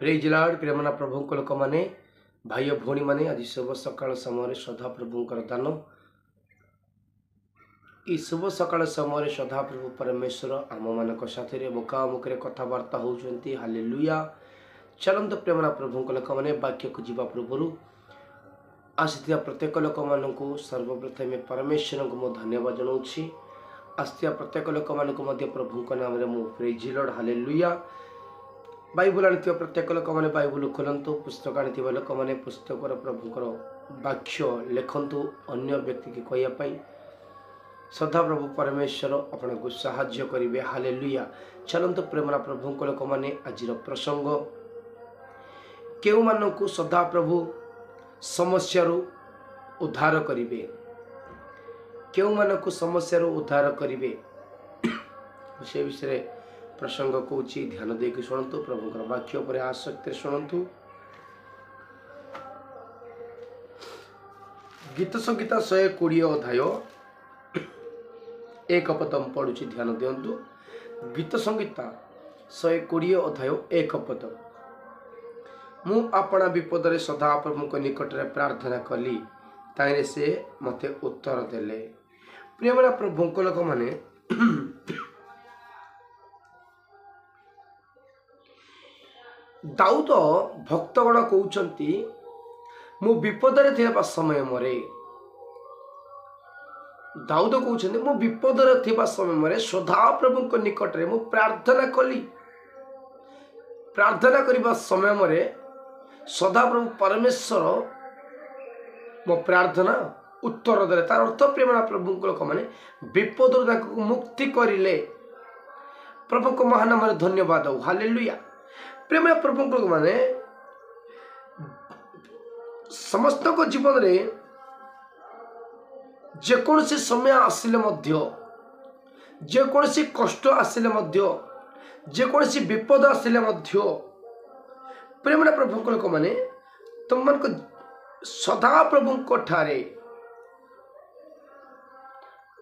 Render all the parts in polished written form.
Praise Lord प्रेमना प्रभु को लोक मैंने भाई भौणी मैंने आज शुभ सकाल समय श्रद्धा प्रभुंकर दान ये शुभ सकाल समय श्रद्धा प्रभु परमेश्वर आम मान साथी मुखामुखी कथबार्ता होती हालेलुया। चलत प्रेमना प्रभु लोक मैंने वाक्य को जीवा पूर्व आसता प्रत्येक लोक मान सर्वप्रथम परमेश्वर को मुझे धन्यवाद जनाऊँगी। आसता प्रत्येक लोक मान प्रभु नाम मु प्रेज लॉर्ड हालेलुया। बाइबल आनी प्रत्येक लोक मैंने बाइबल खोलतु पुस्तक आनी लोक मैंने पुस्तक प्रभुकर वाक्य लिखतु अन्य व्यक्ति की कहवाई सदा प्रभु परमेश्वर आपन को साहाय्य करेंगे हालेलुया। चलतु प्रेमना प्रभु लोक मैंने आज प्रसंग केउ मानकु सदा प्रभु समस्या उद्धार करेंगे केउ मानकु समस्या उद्धार करेंगे से विषय प्रसंग कौन ध्यान देकी शुणु प्रभुकर वाक्य पर आसक्ति शुणु। गीत संगीता 120 अध्याय 1 पद पढ़ु ध्यान दिंतु। गीत संगीता 120 अध्याय 1 पद मु आपणा विपद सदा प्रभु निकट में प्रार्थना कली ताइने से मते उत्तर देले। प्रेमना प्रभु लोक माने दाऊद भक्तगण कहते मु विपदरे थिबा समय मरे दाऊद कहते मु विपदरे थिबा समय मरे सदा प्रभु निकट में मु प्रार्थना कली। प्रार्थना करबा समय मरे सदा प्रभु परमेश्वर मो प्रार्थना उत्तर देले। तार अर्थ प्रेमना प्रभु लोक माने विपद मुक्ति करिले। प्रभु को महानाम धन्यवाद हो हालेलुया। प्रेम प्रभु लोक माने समस्त को जीवन रे जेकोसी समय आसिले मध्य जेकोसी कष्ट आसिले मध्य जेकोसी विपद आसिले मध्य प्रेम प्रभु लोक माने तुम मन को सदा प्रभु को ठारे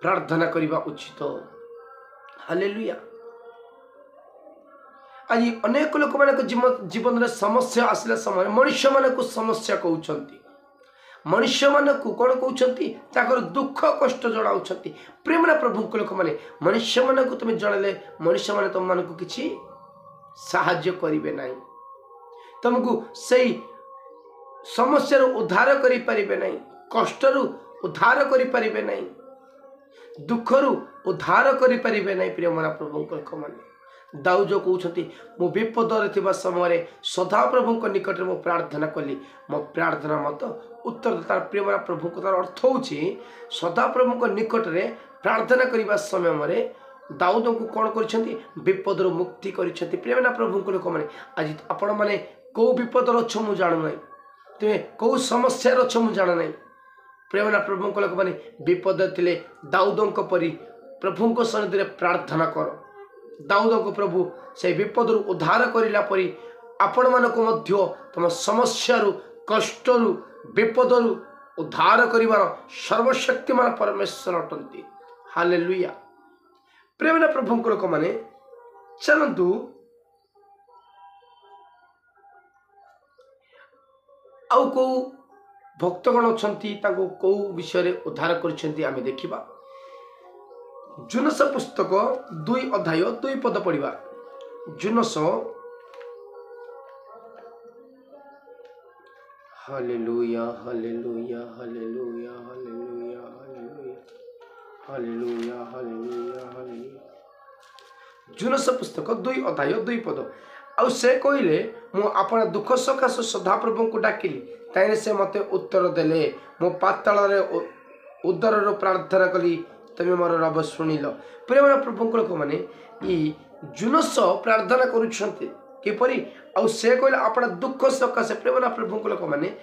प्रार्थना करबा उचित हालेलुया। आज अनेक लोक मान जीवन में समस्या आसला समय मनुष्य मान को समस्या कहते मनुष्य मान को कौन कहते दुख कष्ट जनाऊँच। प्रेमना प्रभु लोक मैंने मनुष्य मान को तुम जड़े मनुष्य मान तुम मान को किसी साहाय्य करेंगे ना तुमको से समस्या उद्धार करें ना कष्टर उद्धार करें ना दुखर उद्धार करें ना। प्रेमना प्रभु लोक मैंने दाऊद कहते मु विपदरे थिबा समय सदा प्रभु निकट में मु प्रार्थना कली मो प्रार्थना मत उत्तर तार प्रेमना प्रभु को तार अर्थ होची सदा प्रभु निकट में प्रार्थना करबा समय मरे दाऊद को कौन कर विपद मुक्ति कर। प्रेमना प्रभु लोक मैंने आज आपण मैंने कौ विपद अच्छ मु जाणु ना तुम कौ समस्या अच्छ मु जाण ना। प्रेमना प्रभु लोक मैंने विपद थिले दाऊद परी प्रभु को सन्निधि प्रार्थना कर दाऊद को प्रभु से विपद उद्धार करला परी आपण मानक मध्य तुम समस्या कष्टर विपद उद्धार करिवार सर्वशक्तिमान परमेश्वर अटंती हालेलुया। प्रेमना प्रभु लोक माने चलतु आउ को भक्तगण अच्छा कौ विषय उद्धार कर देखा। जुनस पुस्तक 2 अध्याय 2 पद पढ़ा। जुनस hallelujah hallelujah hallelujah hallelujah hallelujah hallelujah hallelujah. जुनस पुस्तक 2 अध्याय 2 पद आउ से कहले मु आपन दुख सकाश सदा प्रभु को डाकिली ताइने से मते उत्तर देले मो पाताल रे उदर प्रार्थना कली तमें मोर रब शुणिल। प्रेमना प्रभु लोक मैंने जुनस प्रार्थना करपरी आउ से कहले अपना दुख सकाशे प्रेमना प्रभु लोक मैंने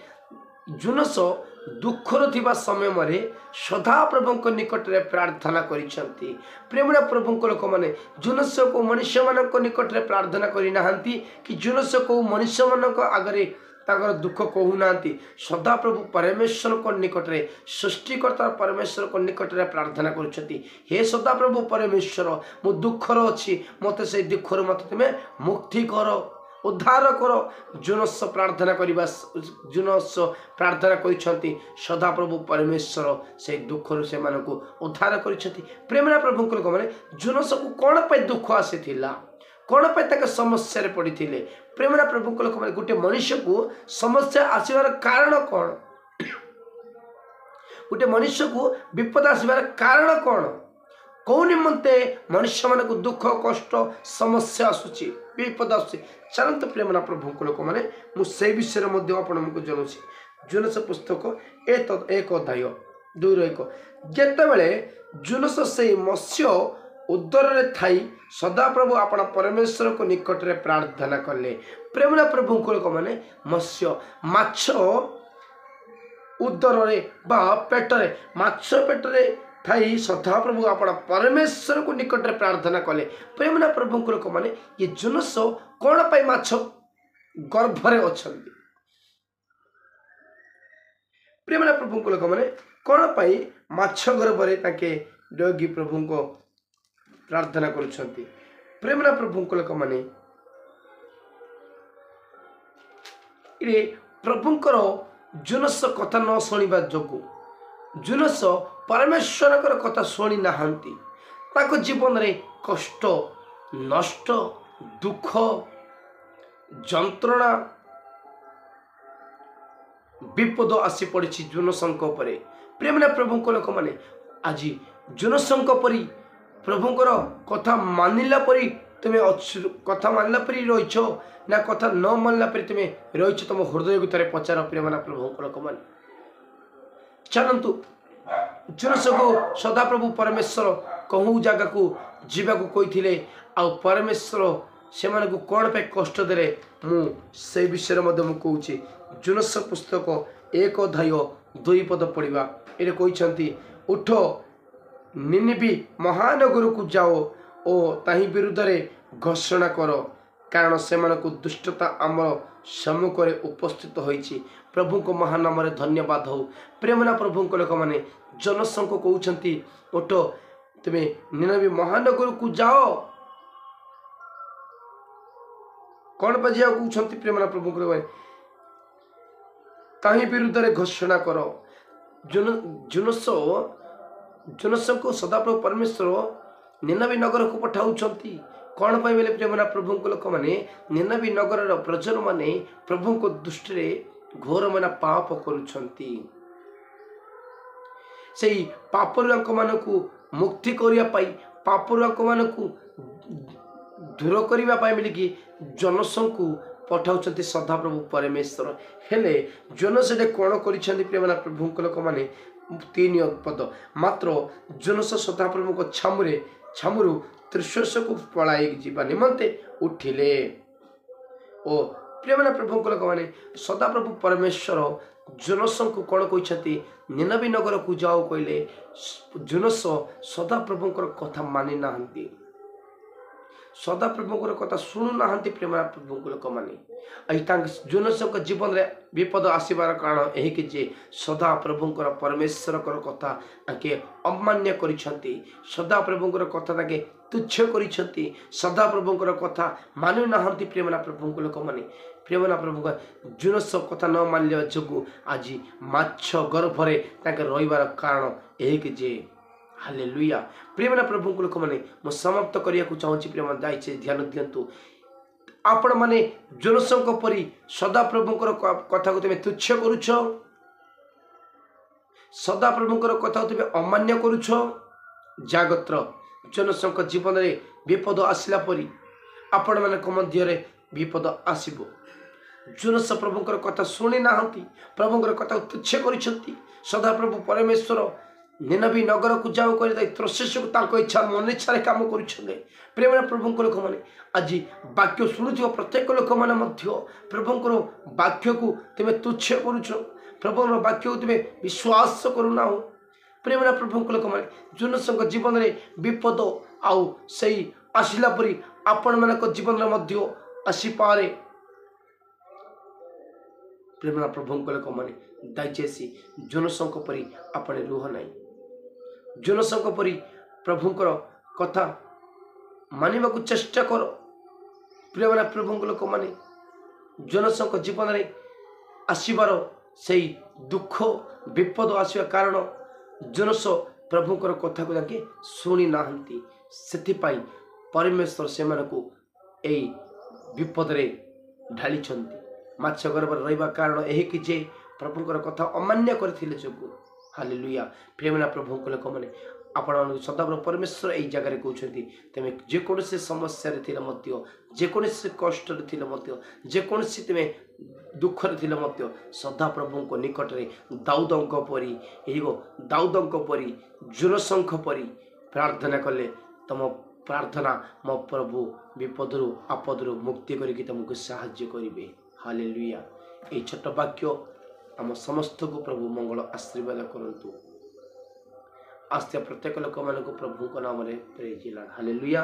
जुनस दुखर थिबा समय मरे सदा प्रभु निकट में प्रार्थना करिसेंती। प्रेमना प्रभु लोक मैंने जुनस को मनुष्य मान निकट में प्रार्थना करना कि जुनस को मनुष्य मान आगे ताकर दुख कहूना सदा प्रभु परमेश्वर को निकट में सृष्टिकर्ता परमेश्वर को निकट में प्रार्थना करुछंती हे सदा प्रभु परमेश्वर मो दुखर अच्छी मत से दुखर मत तुम्हें मुक्ति कर उद्धार कर जुनस प्रार्थना करवा जुनस प्रार्थना कर सदाप्रभु परमेश्वर से दुख से उद्धार कर प्रेमना प्रभु मैंने जुनस को कौन पर दुख आसी कौन पर समस्या पड़ी प्रेमना प्रभु मैंने गोटे मनुष्य को समस्या आसबार कारण कौन गोटे मनुष्य को विपद आसबार कारण कौन कौ निमंते मनुष्य मान को दुख कष्ट समस्या आसूची विपद आसूची चलते प्रेमना प्रभु लोक मैंने मुझे विषय आपको जनाऊँगी जुनस पुस्तक 1 अध्याय 2:1 जितेबाला जुनस से मत्स्य उदर रे थाई सदाप्रभु आपण परमेश्वर को निकट रे प्रार्थना कले प्रेमना प्रभु लोक मैंने मत्स्य माछ उदर रे बा पेटरे माछ पेटरे थाई सदाप्रभु आपण परमेश्वर को निकट रे प्रार्थना कले प्रेमना प्रभु लोक मैंने ये जुनस कौन पाई माछ गर्भरे अछंती प्रेमना प्रभु लोक मैंने कौन पाई माछ गर्भरे ताके योगी प्रभु को प्रार्थना करुछंती प्रेमना प्रभु लोक मैंने इरे प्रभुंकर जुनस कथा न शुणा जोगु जुनस परमेश्वर कथा शुणी ना जीवन रे कष्ट नष्ट दुख जंत्रणा विपद आसी पड़ी जुनसंक परे प्रेमना प्रभु लोक मैंने आज जुनसंक परी प्रभुंकर कथा मानिला परी तुम्हें कथा मानला परी रहीछ ना कथा न मानला परी तुम्हें रहीछ तुम हृदय भितर पचार प्रेमना प्रभु लोक मैंने चलतु जुनस को सदाप्रभु परमेश्वर कहूँ जगह को जीवाक कही आ परमेश्वर से कौन पे कष्ट दे से विषय कहूँ जुनस पुस्तक 1 अध्याय 2 पद पढ़ा ये कहते उठ निनिबी महानगर को जाओ ओ ताही विरुद्ध रे घोषणा कर कारण से दुष्टता आमर सम्मुख में उपस्थित होइछि प्रभु को महानाम धन्यवाद हो प्रेमना प्रभु लोक मैंने जनसंघ कहते उठ तुम्हें निनिबी महानगर को जाओ कौन पर जा कहते प्रेमना प्रभु को ताही विरुद्ध रे घोषणा कर जुनस को सदाप्रभु परमेश्वर निनिबी नगर को पठाउछंती कौन पाई बेले प्रेमना प्रभु लोक मैंने निनिबी नगर प्रजन माने प्रभु को दृष्टि घोर मना पाप करुछंती से पापरुआंक मानकु मुक्ति करिया पाई पापरुआंक मानकु दूर करिवा पाई मिलिकी जनसंकु पठाउछंती सदाप्रभु परमेश्वर हेले जनस कौन करिछंती प्रेमना प्रभु लोक माने 3 पद मात्र जुनस सदाप्रभु को छामुरु त्रिशोष को पलाई जीवा निमंते उठिले ओ प्रेमना प्रभु लोक मैंने सदाप्रभु परमेश्वर जुनस को कौन कहते निनिबी नगर को जाओ कहले जुनस सदाप्रभु कथा मानि नाहंती सदाप्रभु कथा शुणु ना प्रेमना प्रभु लोक मैंने जुनस जीवन में विपद आसबार कारण यही कि जे सदाप्रभुंकर परमेश्वर कथा ताके अमान्य करिसंती सदाप्रभुंकर कथा ताके तुच्छ करिसंती सदाप्रभुंकर कथा मानु नाहंती प्रेमना प्रभु लोक मैंने प्रेमना प्रभु जुनस कथा न मानिया जोगु आज माछ गर्भरे ताके रहिबार कारण यही कि जे हालेलुया प्रेमना प्रभु लोक मैंने मु समाप्त करिया को चाहूँगी प्रेम दाइछे ध्यान दियंतु आपण माने जुनसंक परी सदाप्रभुंकर कथा को तुम्हें तुच्छ करुछ सदाप्रभुंकर कथा को तुम्हें अमान्य करुछ जागत्र जुनसंक जीवन में विपद आसला परी आपण मानक मध्य विपद आसीबो जुनस प्रभुंकर कथा शुणी नाहंती प्रभुंकर कथा तुच्छ करिसंती सदाप्रभु परमेश्वर निनिबी नगर को जाओ कर त्रोशेष को इच्छा मन इच्छा काम कर प्रेमना प्रभु लोक मैंने आज वाक्य शुणुव प्रत्येक लोक मैंने प्रभुंर वाक्य को तुम्हें तुच्छ करुच प्रभुर वाक्य को तुम्हें विश्वास करूना हो प्रेमना प्रभु लोक मैंने जुनस जीवन में विपद आउ से आसला परी आपण मान जीवन में आसीपे प्रेमना प्रभु लोक मैंने दयచేసి जुनसंक परी आपणे रुह नाई जुनसंक परी प्रभुंकर कथा मानिबा को चेष्टा कर प्रेमना प्रभु लोक मैंने ଜୋନସଙ୍କ ଜୀବନରେ ଆସିବାର ସେଇ ଦୁଃଖ ବିପଦ ଆସିବା କାରଣ ଜୋନସ ପ୍ରଭୁଙ୍କର କଥାକୁ ତାଙ୍କେ ଶୁଣି ନାହାନ୍ତି। ସେଥିପାଇଁ ପରମେଶ୍ୱର ସେମାନଙ୍କୁ ଏଇ ବିପଦରେ ଢାଳିଛନ୍ତି। ମାଛ ଗର୍ଭରେ ରହିବା କାରଣ ଏହିକି ଯେ ପ୍ରଭୁଙ୍କର କଥା ଅମାନ୍ୟ କରିଥିଲେ ଯୋଗୁଁ। ହାଲେଲୁୟା। ପ୍ରେମନା ପ୍ରଭୁଙ୍କ ଲୋକମାନେ, ଆପଣମାନଙ୍କୁ ସଦାବେଳେ ପରମେଶ୍ୱର ଏଇ ଜାଗାରେ କହୁଛନ୍ତି, ତୁମେ ଯେକୌଣସି ସମସ୍ୟାରେ ଥିଲେ ମଧ୍ୟ, ଯେକୌଣସି କଷ୍ଟରେ ଥିଲେ ମଧ୍ୟ, ଯେକୌଣସି ତୁମେ ଦୁଃଖରେ ଥିଲେ ମଧ୍ୟ ସଦାପ୍ରଭୁଙ୍କ ନିକଟରେ ଦାଉଦଙ୍କ ପରି, ଦାଉଦଙ୍କ ପରି, ଜୋନସଙ୍କ ପରି ପ୍ରାର୍ଥନା କଲେ ତମ ପ୍ରାର୍ଥନା ମୋ ପ୍ରଭୁ ବିପଦରୁ ଆପଦରୁ ମୁକ୍ତି କରିକି ତୁମକୁ ସାହାଯ୍ୟ କରିବେ। ହାଲେଲୁୟା। এই ছোট্ট বাক্য ଆମ ସମସ୍ତଙ୍କୁ ପ୍ରଭୁ ମଙ୍ଗଳ ଆଶୀର୍ବାଦ କରନ୍ତୁ। ଆସ୍ତେ ପ୍ରତ୍ୟେକ ଲୋକମାନଙ୍କୁ ପ୍ରଭୁଙ୍କ ନାମରେ ପ୍ରେଜ୍ ଦି ଲର୍ଡ। ହାଲେଲୁୟା।